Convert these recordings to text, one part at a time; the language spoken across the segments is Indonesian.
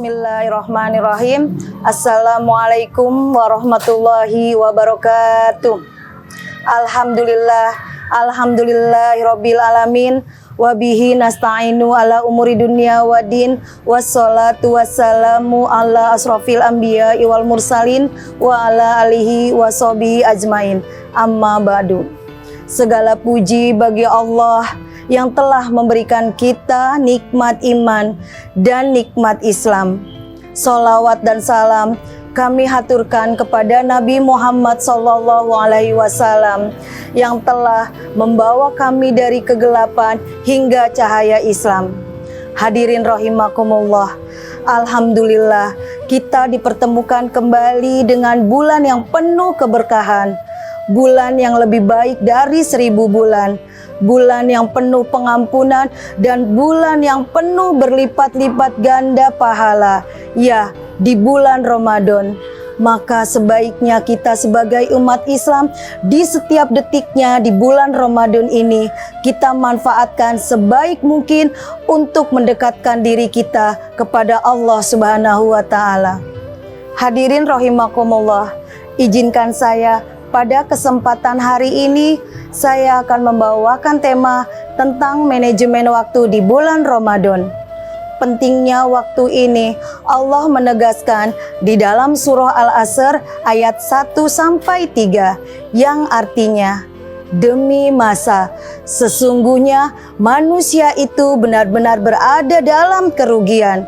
Bismillahirrahmanirrahim. Assalamualaikum warahmatullahi wabarakatuh. Alhamdulillahirabbil alamin. Wabihi nasta'inu ala umuri dunya waddin. Wassalatu wassalamu ala asrofil anbiya wal mursalin wa ala alihi washabihi ajmain. Amma ba'du. Segala puji bagi Allah yang telah memberikan kita nikmat iman dan nikmat Islam. Sholawat dan salam kami haturkan kepada Nabi Muhammad SAW yang telah membawa kami dari kegelapan hingga cahaya Islam. Hadirin rahimakumullah, alhamdulillah kita dipertemukan kembali dengan bulan yang penuh keberkahan, bulan yang lebih baik dari 1000 bulan, bulan yang penuh pengampunan, dan bulan yang penuh berlipat-lipat ganda pahala, ya, di bulan Ramadan. Maka sebaiknya kita sebagai umat Islam di setiap detiknya di bulan Ramadan ini kita manfaatkan sebaik mungkin untuk mendekatkan diri kita kepada Allah Subhanahu wa Ta'ala. Hadirin rahimakumullah, izinkan saya pada kesempatan hari ini saya akan membawakan tema tentang manajemen waktu di bulan Ramadan. Pentingnya waktu ini Allah menegaskan di dalam surah Al-Asr ayat 1-3 yang artinya, demi masa sesungguhnya manusia itu benar-benar berada dalam kerugian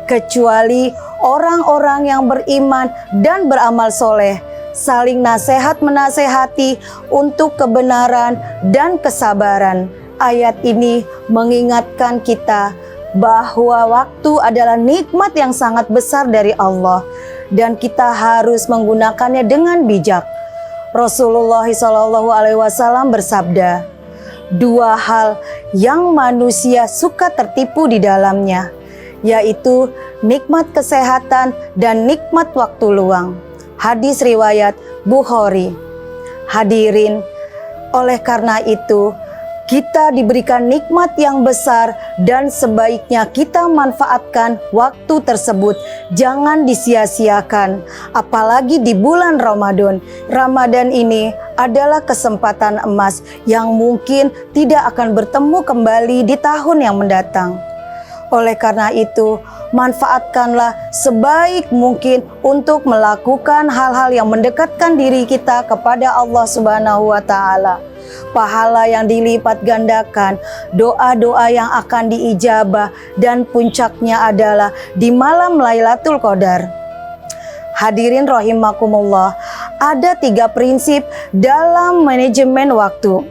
kecuali orang-orang yang beriman dan beramal soleh, saling nasihat menasehati untuk kebenaran dan kesabaran. Ayat ini mengingatkan kita bahwa waktu adalah nikmat yang sangat besar dari Allah dan kita harus menggunakannya dengan bijak. Rasulullah SAW bersabda, dua hal yang manusia suka tertipu di dalamnya, yaitu nikmat kesehatan dan nikmat waktu luang. Hadis riwayat Bukhari. Hadirin, oleh karena itu kita diberikan nikmat yang besar dan sebaiknya kita manfaatkan waktu tersebut. Jangan disia-siakan, apalagi di bulan Ramadan. Ramadan ini adalah kesempatan emas yang mungkin tidak akan bertemu kembali di tahun yang mendatang. Oleh karena itu, manfaatkanlah sebaik mungkin untuk melakukan hal-hal yang mendekatkan diri kita kepada Allah Subhanahu wa Ta'ala. Pahala yang dilipat gandakan, doa-doa yang akan diijabah, dan puncaknya adalah di malam Lailatul Qadar. Hadirin rahimakumullah, ada 3 prinsip dalam manajemen waktu.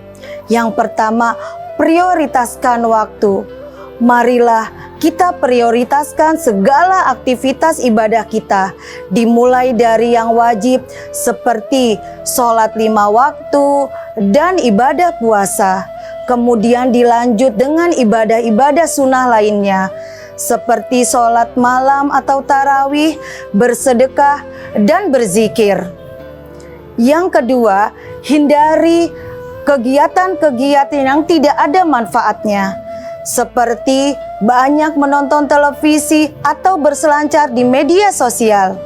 Yang pertama, prioritaskan waktu. Marilah kita prioritaskan segala aktivitas ibadah kita, dimulai dari yang wajib seperti sholat 5 waktu dan ibadah puasa. Kemudian dilanjut dengan ibadah-ibadah sunnah lainnya seperti sholat malam atau tarawih, bersedekah, dan berzikir. Yang kedua, hindari kegiatan-kegiatan yang tidak ada manfaatnya, seperti banyak menonton televisi atau berselancar di media sosial.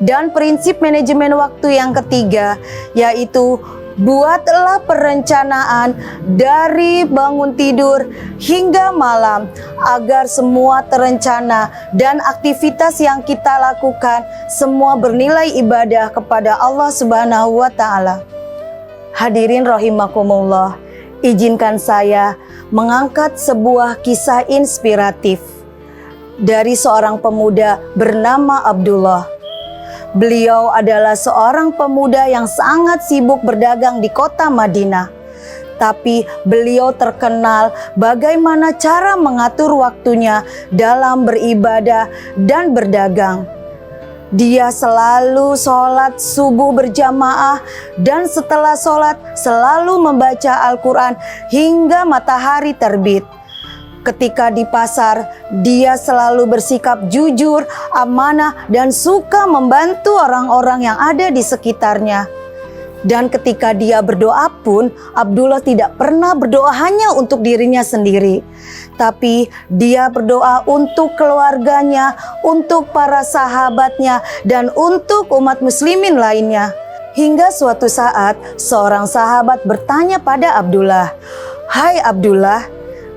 Dan prinsip manajemen waktu yang ketiga, yaitu buatlah perencanaan dari bangun tidur hingga malam agar semua terencana dan aktivitas yang kita lakukan semua bernilai ibadah kepada Allah Subhanahu wa Ta'ala. Hadirin rahimakumullah, izinkan saya mengangkat sebuah kisah inspiratif dari seorang pemuda bernama Abdullah. Beliau adalah seorang pemuda yang sangat sibuk berdagang di kota Madinah. Tapi beliau terkenal bagaimana cara mengatur waktunya dalam beribadah dan berdagang. Dia selalu sholat subuh berjamaah dan setelah sholat selalu membaca Al-Quran hingga matahari terbit. Ketika di pasar, dia selalu bersikap jujur, amanah, dan suka membantu orang-orang yang ada di sekitarnya. Dan ketika dia berdoa pun, Abdullah tidak pernah berdoa hanya untuk dirinya sendiri, tapi dia berdoa untuk keluarganya, untuk para sahabatnya, dan untuk umat muslimin lainnya. Hingga suatu saat, seorang sahabat bertanya pada Abdullah, "Hai Abdullah,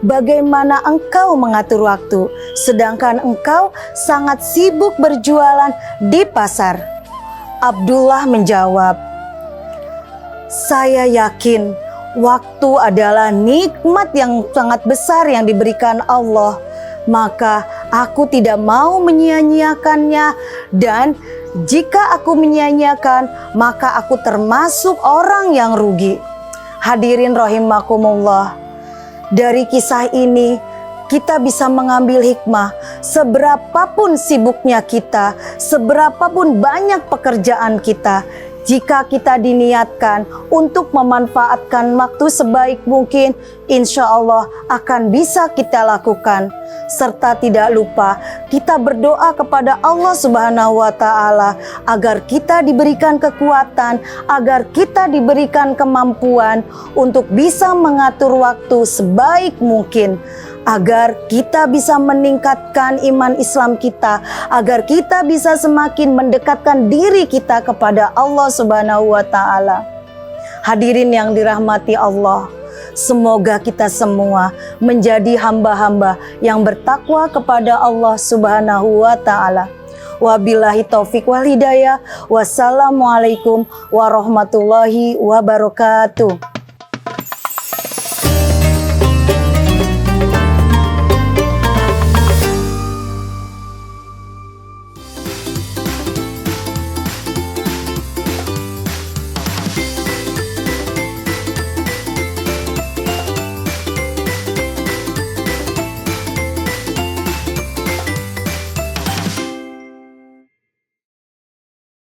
bagaimana engkau mengatur waktu, sedangkan engkau sangat sibuk berjualan di pasar?" Abdullah menjawab, "Saya yakin waktu adalah nikmat yang sangat besar yang diberikan Allah, maka aku tidak mau menyia-nyiakannya, dan jika aku menyia-nyiakan, maka aku termasuk orang yang rugi." Hadirin rahimakumullah, dari kisah ini kita bisa mengambil hikmah. Seberapapun sibuknya kita, seberapapun banyak pekerjaan kita, jika kita diniatkan untuk memanfaatkan waktu sebaik mungkin, insya Allah akan bisa kita lakukan. Serta tidak lupa kita berdoa kepada Allah Subhanahu wa Ta'ala agar kita diberikan kekuatan, agar kita diberikan kemampuan untuk bisa mengatur waktu sebaik mungkin, agar kita bisa meningkatkan iman Islam kita, agar kita bisa semakin mendekatkan diri kita kepada Allah Subhanahu wa Ta'ala. Hadirin yang dirahmati Allah, semoga kita semua menjadi hamba-hamba yang bertakwa kepada Allah Subhanahu wa Ta'ala. Wabillahi taufik wal hidayah. Wassalamualaikum warahmatullahi wabarakatuh.